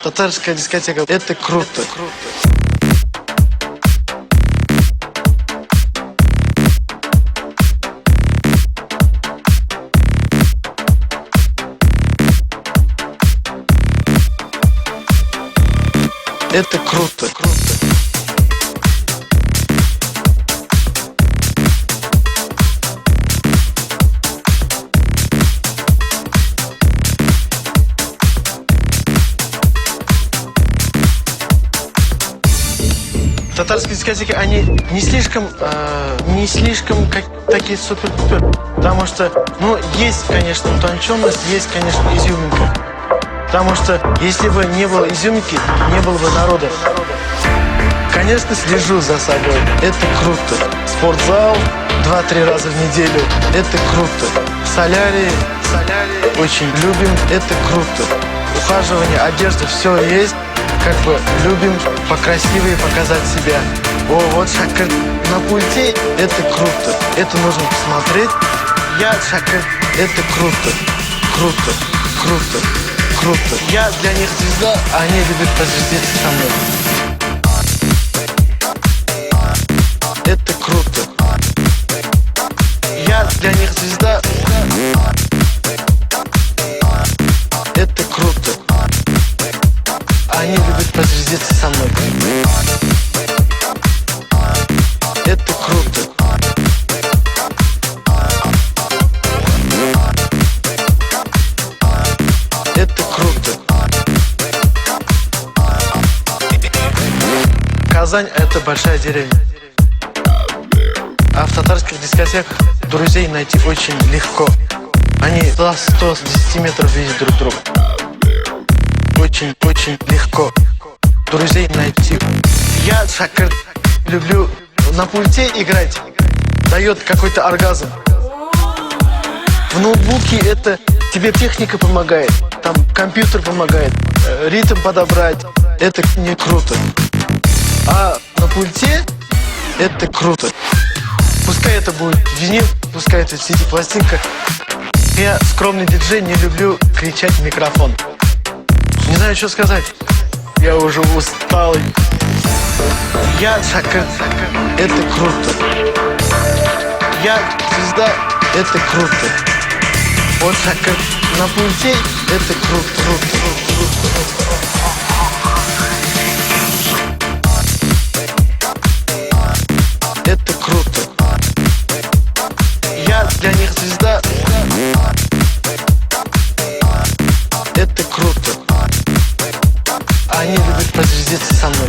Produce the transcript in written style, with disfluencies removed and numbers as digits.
Татарская дискотека — это круто. Это круто. Татарские дискотеки, они не слишком такие супер-пупер, потому что, ну, есть, конечно, утонченность, есть, конечно, изюминка. Потому что, если бы не было изюминки, не было бы народа. Конечно, слежу за собой. Это круто. Спортзал 2-3 раза в неделю. Это круто. Солярий очень любим. Это круто. Ухаживание, одежда, все есть. Как бы любим покрасивее показать себя. О, вот шакыр на пульте. Это круто. Это нужно посмотреть. Я шакыр. Это круто. Круто. Я для них звезда, а они любят позвездиться со мной. Это круто. Я для них звезда. Это круто. Они любят позвездиться со мной. Это круто. Это круто. Казань — это большая деревня. А в татарских дискотеках друзей найти очень легко. Они 100-110 метров видят друг друга. Очень легко друзей найти. Я шакыр люблю на пульте играть. Дает какой-то оргазм. В ноутбуке это тебе техника помогает. Там компьютер помогает. Ритм подобрать. Это не круто. А на пульте это круто. Пускай это будет винил, пускай это CD-пластинка. Я скромный диджей, не люблю кричать в микрофон. Не знаю, что сказать. Я уже усталый. Я шакыр. Это круто. Я звезда. Это круто. Вот шакыр на пульте. Это круто. Это круто. Я для них звезда. Это круто. Они любят позвездиться со мной.